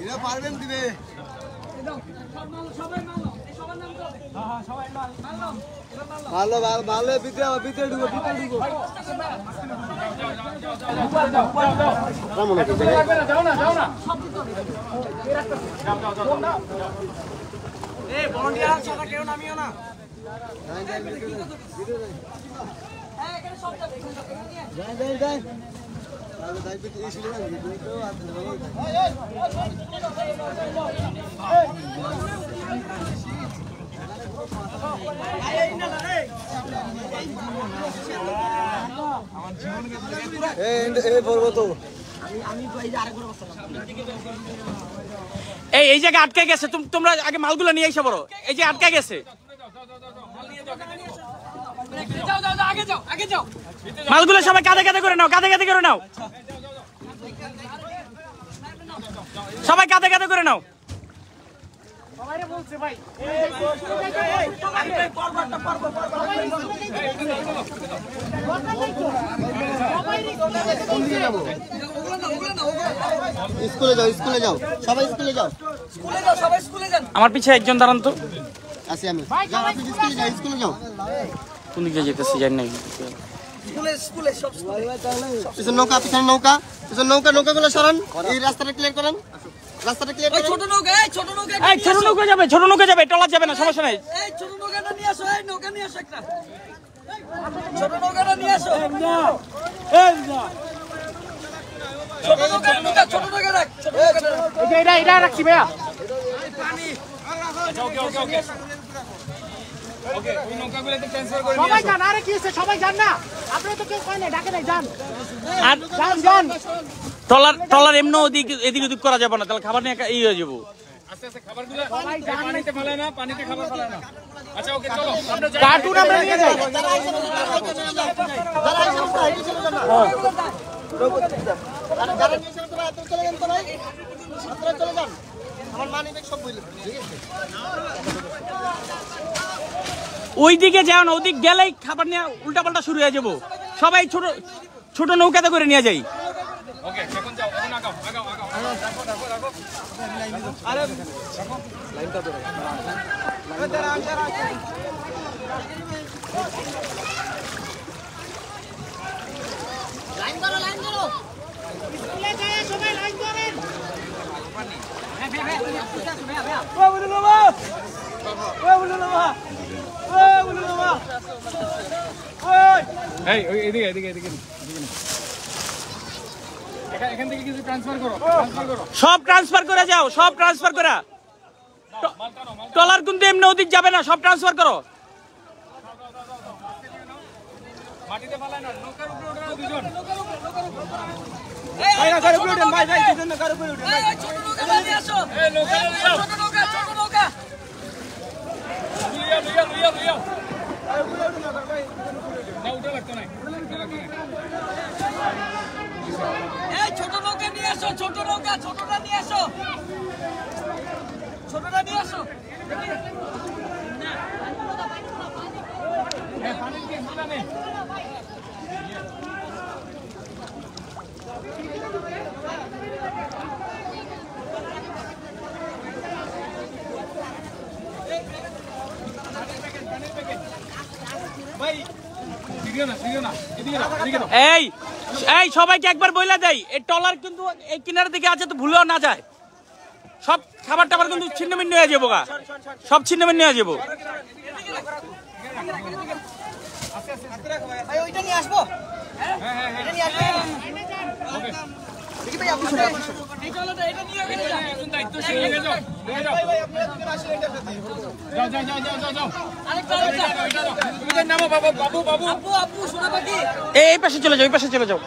এরা পারবেন দিবে ভালো ভালো ভিতরে ঢুকো কেউ নামিও না এই জায়গা আটকে গেছে তোমরা আগে মালগুলো নিয়ে এসে বড় এই যে আটকে গেছে মালগুলো সবাই কাঁধে কাঁধে করে নাও কাঁধে কাঁধে করে নাও সবাই কাঁধে কাঁধে করে নাও স্কুলে যাও সবাই স্কুলে যাও আমার পিছে একজন দাঁড়ান তো আসি আমি স্কুলে যাও কোন দিকে যেতেছি জানি না নৌকা পিছনে নৌকা নৌকাগুলো সরান এই রাস্তাটা ক্লিয়ার করেন রাস্তাটা ক্লিয়ার করেন ছোট নৌকা যাবে টলার যাবে না সমস্যা নাই ছোট নৌকাটা নিয়ে আসো একটা ছোট নৌকাটা নিয়ে আসো ছোট নৌকা রাখ এটা রাখছি ভাইয়া সবাই যান আরে কি হচ্ছে সবাই যান না আপনি তো কেউ কয় না ডাকে নাই যান যান টলার এমনি এদিক ওদিক করা যাবে না তাহলে খাবার নিয়ে এই হয়ে যাবো কার্টুন আমরা নিয়ে যাই ওইদিকে যাও না ওদিক গেলেই খাবার নিয়ে উল্টা পাল্টা শুরু হয়ে যাবো সবাই ছোট ছোট নৌকাতে করে নিয়ে যাই সব ট্রান্সফার করে যাও সব ট্রান্সফার করা টলার কিন্তু এমনি ওদিক যাবে না সব ট্রান্সফার করো ছোট নৌকা নিয়ে আসো ছোটটা নিয়ে আসো এই এই সবাইকে একবার বইলা দেয় এই টলার কিন্তু এই কিনার দিকে আছে তো ভুলেও না যায় সব খাবার টাবার কিন্তু ছিন্নভিন্ন হয়ে যাবো গা সব ছিন্নভিন্ন হয়ে যাবো এই পাশে চলে যাও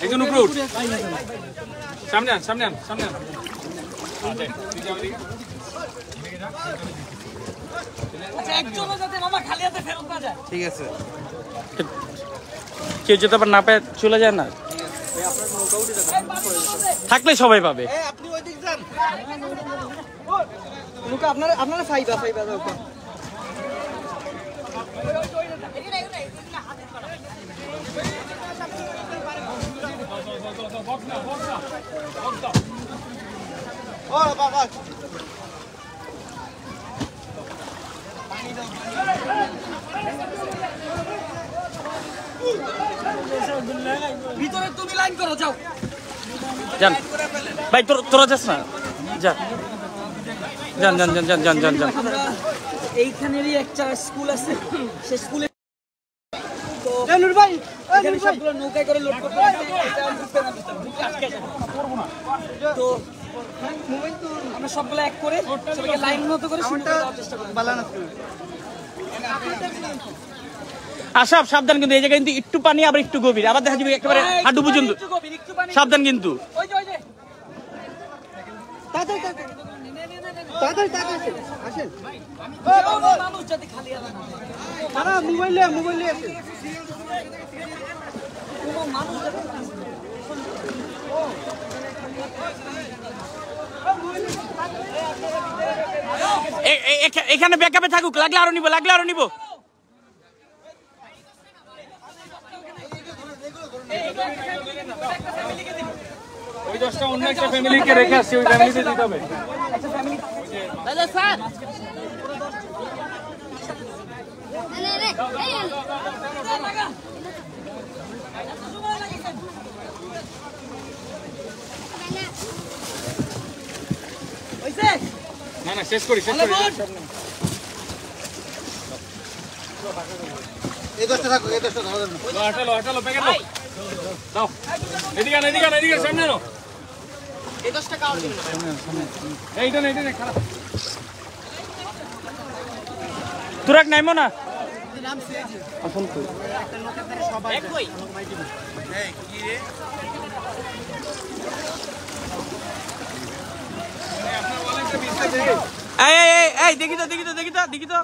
একজন উপরে উঠ, সামনে আন, সামনে আন, সামনে আন। ঠিক আছে, কেউ যদি আবার না পায় চলে যায় না, থাকলে সবাই পাবে। আপনি ওই দিক যান নৌকা, আপনারা ফাইবা নৌকা। ও বাবা ভিতরে তুমি লাইন করো, যাও। যান ভাই, তোরা যাস না, যা, যান যান যান যান যান যান যান। আমরা এইখানেরই একটা স্কুল আছে, সে স্কুলে এখানে সবগুলো নৌকায় করে লোড করতে হবে। এটা আমি বুঝতে না বুঝতে আটকে যাবে। তো আমরা সবগুলো এক করে সবাইকে লাইন মতো করে শুরু করার চেষ্টা করব। আশরাফ সাবধান, কিন্তু এই জায়গায় কিন্তু একটু পানি আবার একটু গভীর, আবার দেখা যাবে একেবারে হাঁটু পর্যন্ত, সাবধান কিন্তু। ওই যে আসেন মানুষ যাতে খালি হবে না, তারা মোবাইলে আছে মানুষ যাতে এখানে ব্যাকআপে থাকুক, লাগলে আরো নিব। ওই 10টা অন্য একটা ফ্যামিলিকে রেখে আসছি, ওই ফ্যামিলিতে দিতে হবে। দাদা স্যার না শেষ করি। এই 10টা থাকো, এই 10টা ধরো না। হাঁটালো প্যাকেট দাও, এদিকে সামনে নাও। এই 10 টাকা আর দিবেন এইটা না খারাপ, তুরাক নাইমো না। এই দেখি তো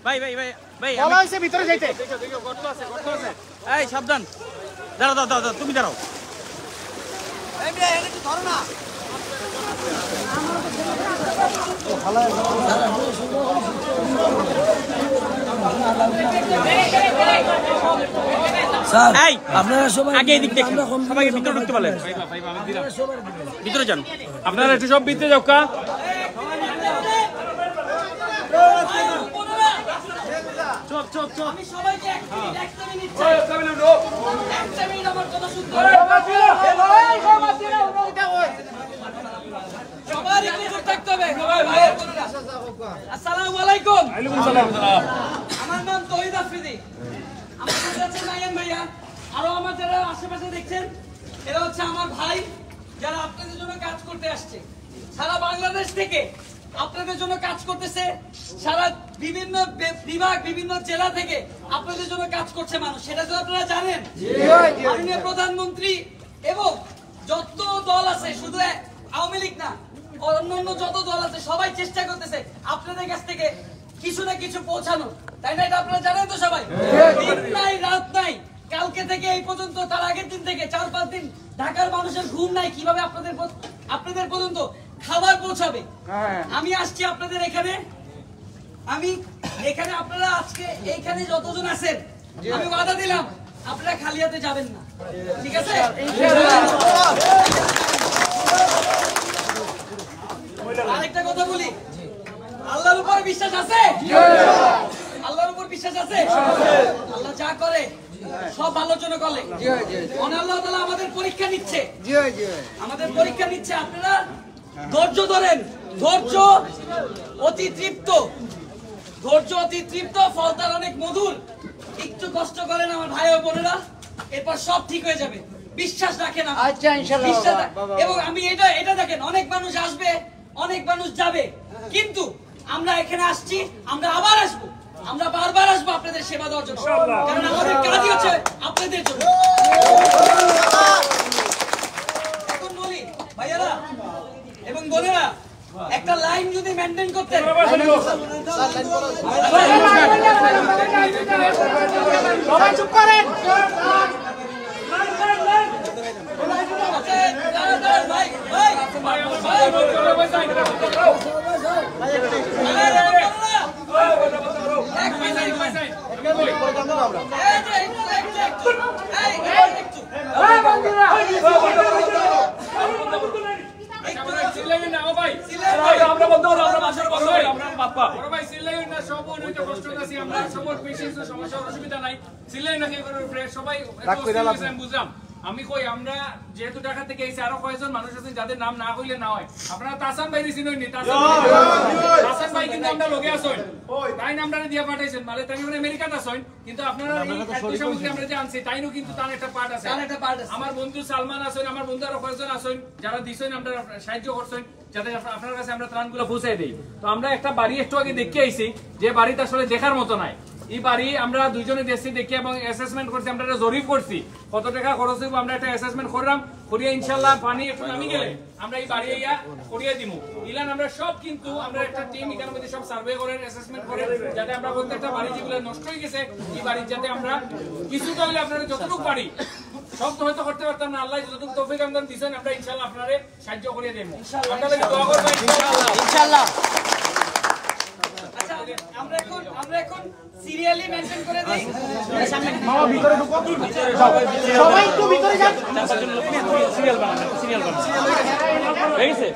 ভাই বলা হইছে ভিতরে যাইতে। এই সাবধান, দাঁড়াও তুমি দাঁড়াও। এই আপনারা সবাই আগে এদিক দেখুন, সবাইকে ভিতরে ঢুকতে পারলেন, ভিতরে যান আপনারা, একটু সব ভিতরে যাও কা। আমি সবাইকে একটা মিনিট আমার কথা শুনতে সবার একটু চুপ থাকতে হবে। আসসালামু আলাইকুম। আমার নাম তৌহিদ আফ্রিদি, আমার সাথে আছেন নাইয়ান ভাইয়া, আরো আমার যারা আশেপাশে দেখছেন এরা হচ্ছে আমার ভাই, যারা আপনাদের জন্য কাজ করতে আসছে সারা বাংলাদেশ থেকে, আপনাদের জন্য কাজ করতেছে, সারা বিভিন্ন বিভাগ বিভিন্ন জেলা থেকে আপনাদের জন্য কাজ করছে মানুষ, সেটা তো আপনারা জানেন। মাননীয় প্রধানমন্ত্রী এবং যত দল আছে, শুধু আওয়ামী লীগ না, অন্যান্য যত দল আছে, সবাই চেষ্টা করতেছে আপনাদের কাছ থেকে কিছু না কিছু পৌঁছানো, তাই না? এটা আপনারা জানেন তো সবাই। দিন নাই রাত নাই, কালকে থেকে এই পর্যন্ত, তার আগের দিন থেকে 4-5 দিন ঢাকার মানুষের ঘুম নাই, কিভাবে আপনাদের পর্যন্ত খাবার পৌঁছাবে। আমি আসছি আপনাদের এখানে, আপনারা আজকে এইখানে যতজন আছেন, আমি ওয়াদা দিলাম আপনারা খালি হাতে যাবেন না, ঠিক আছে? আরেকটা কথা বলি, আল্লাহর উপর বিশ্বাস আছে? আল্লাহর উপর বিশ্বাস আছে? আল্লাহ যা করে সব ভালোর জন্য করে। আল্লাহ তাআলা আমাদের পরীক্ষা নিচ্ছে, আপনারা ধৈর্য ধরেন, ধৈর্য অতি তৃপ্ত, ফল তার অনেক মধুর। একটু কষ্ট করেন আমার ভাই ও বোনেরা, এরপর সব ঠিক হয়ে যাবে। বিশ্বাস রাখেন আমার। আচ্ছা, ইনশাআল্লাহ বিশ্বাস বাবা। এবং আমি এটা দেখেন, অনেক মানুষ আসবে, অনেক মানুষ যাবে, কিন্তু আমরা এখানে আসছি, আমরা আবার আসবো, আমরা বারবার আসবো আপনাদের সেবা দেওয়ার জন্য, কারণ আমাদের কাজই হচ্ছে আপনাদের জন্য। এখন বলি ভাইয়ারা এবং বোনেরা, একটা লাইন যদি মেনটেন করতেন, সবাই চুপ করেন। ভাই ভাই বুঝলাম আমি কই আমরা যেহেতু ঢাকা থেকে এসে আরো কয়েকজন মানুষ আছেন যাদের নাম না হইলে না হয়, আপনারা তাসান ভাই চিনুননি? তাসান ভাই কিন্তু আমরা লগে আসেন, তাই আমরা দিয়া পাঠাইছেন, মানে তাই আমেরিকাতে আসেন, কিন্তু আপনারা এই খাদ্য সামগ্রী আমরা যে আনছি তাইনো কিন্তু তার একটা পার্ট আছে। আমার বন্ধু সালমান আছেন, আমার বন্ধু আরো কয়েকজন আছেন যারা দিছেন, আমরা সাহায্য করছেন যাতে আপনার কাছে আমরা ত্রাণগুলো পৌঁছাই দেই। তো আমরা একটা বাড়ি একটু আগে দেখে আইছি, যে বাড়িটা আসলে দেখার মতো নাই। এই বাড়ি আমরা দুইজনে দেখছি, দেখি এবং অ্যাসেসমেন্ট করছি, আমরা একটা জরিপ করছি কত টাকা খরচ হইব, আমরা একটা অ্যাসেসমেন্ট করলাম, করিয়ে ইনশাআল্লাহ পানি একটু নামি গেলে আমরা এই বাড়ি ইয়া করিয়ে দিব। ইলান আমরা সব কিন্তু আমরা একটা টিম এখানের মধ্যে সব সার্ভে করে অ্যাসেসমেন্ট করে, যাতে আমরা প্রত্যেকটা বাড়ি যেগুলো নষ্ট হয়ে গেছে এই বাড়ির যাতে আমরা কিছুটা হলে আপনারা যতটুকু পারি, সব তো হয়তো করতে পারতাম না, আল্লাহ যতটুকু তৌফিক আমাদের দিয়েছেন, আমরা ইনশাআল্লাহ আপনারে সাহায্য করিয়ে দেব। আপনাদের দোয়া করবেন ইনশাআল্লাহ। আচ্ছা, আমরা এখন সিরিয়ালি মেনটেন করে দেই। সবাই একটু ভিতরে যান। সিরিয়াল বানানো, সিরিয়াল বানানো ঠিক আছে।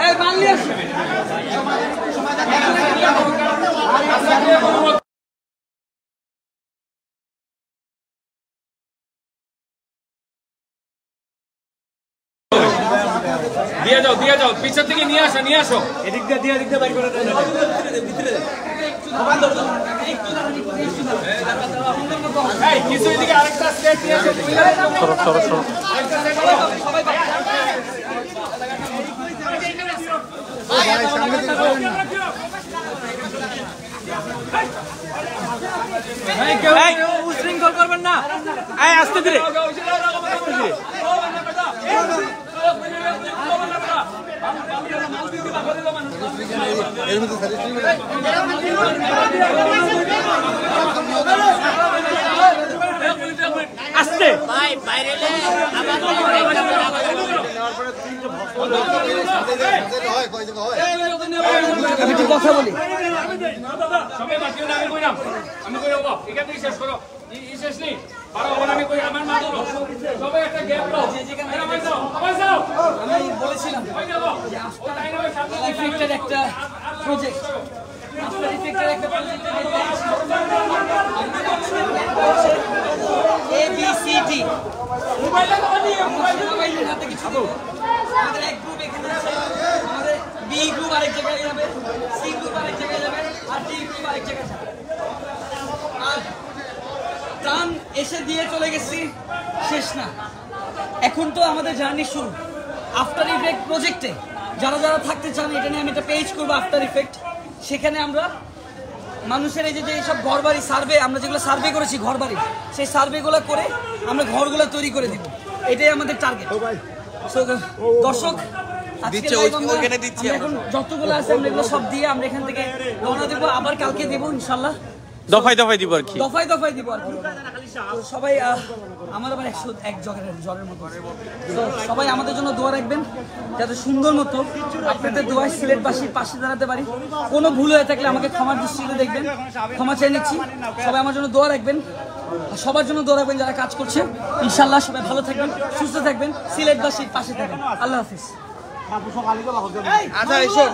এই মানলি আসবে দিয়ে যাও পিছন থেকে নিয়ে আসো এদিক দিয়ে বাড়ি করে দেন এই কিছু এদিকে আরেকটা স্টেট দিয়ে আসো সরো সবাই উশৃঙ্খল করবেন না, আস্তে ধীরে। আস্তে আমি একটু কথা বলি। সবাই বাকি না, আমি কই হবো এখান থেকে শেষ করো, শেষ নেই পারো আমি কই আমার মা বলো সবাই একটা গ্যাপ দাও, যাও আমি বলেছিলাম যে আফটার ইফেক্টের একটা প্রজেক্ট, আফটার ইফেক্টের একটা প্রজেক্ট ABCD মোবাইলের হাতে কিছু দেব। আমাদের এক গ্রুপ এখানে আছে, আমাদের B গ্রুপ আরেক জায়গায় যাবে, C গ্রুপ আরেক জায়গায় যাবে, আর D গ্রুপ আরেক জায়গায় যাবে। আর ত্রাণ এসে দিয়ে চলে গেছি, শেষ না, এখন তো আমাদের জার্নি শুরু। আফটার ইফেক্ট প্রজেক্টে যারা যারা থাকতে চান, এটা নিয়ে আমি একটা পেজ করবো আফটার ইফেক্ট, সেখানে আমরা মানুষের এই যে সব ঘরবাড়ি সার্ভে, আমরা যেগুলো সার্ভে করেছি ঘরবাড়ি, সেই সার্ভেগুলো করে আমরা ঘরগুলো তৈরি করে দিব, এটাই আমাদের টার্গেট। দর্শক এখন যতগুলো আছে আমরা এগুলো সব দিয়ে আমরা এখান থেকে রওনা দেবো, আবার কালকে দেবো ইনশাল্লাহ, দফায় দফায় দিব আর কি, দফায় দফায় দিব আর কি। সবাই আমার আবার 101 জ্বরের মতো, সবাই আমাদের জন্য দোয়া রাখবেন যাতে সুন্দর মতো আপনাদের দোয়ায় সিলেটবাসীর পাশে দাঁড়াতে পারি। কোনো ভুল হয়ে থাকলে আমাকে ক্ষমার দৃষ্টিতে দেখবেন, ক্ষমা চেয়ে নিচ্ছি। সবাই আমার জন্য দোয়া রাখবেন, সবার জন্য দোয়া রাখবেন যারা কাজ করছে। ইনশাল্লাহ সবাই ভালো থাকবেন, সুস্থ থাকবেন, সিলেটবাসীর পাশে থাকবেন। আল্লাহ হাফিজ। আচ্ছা এসো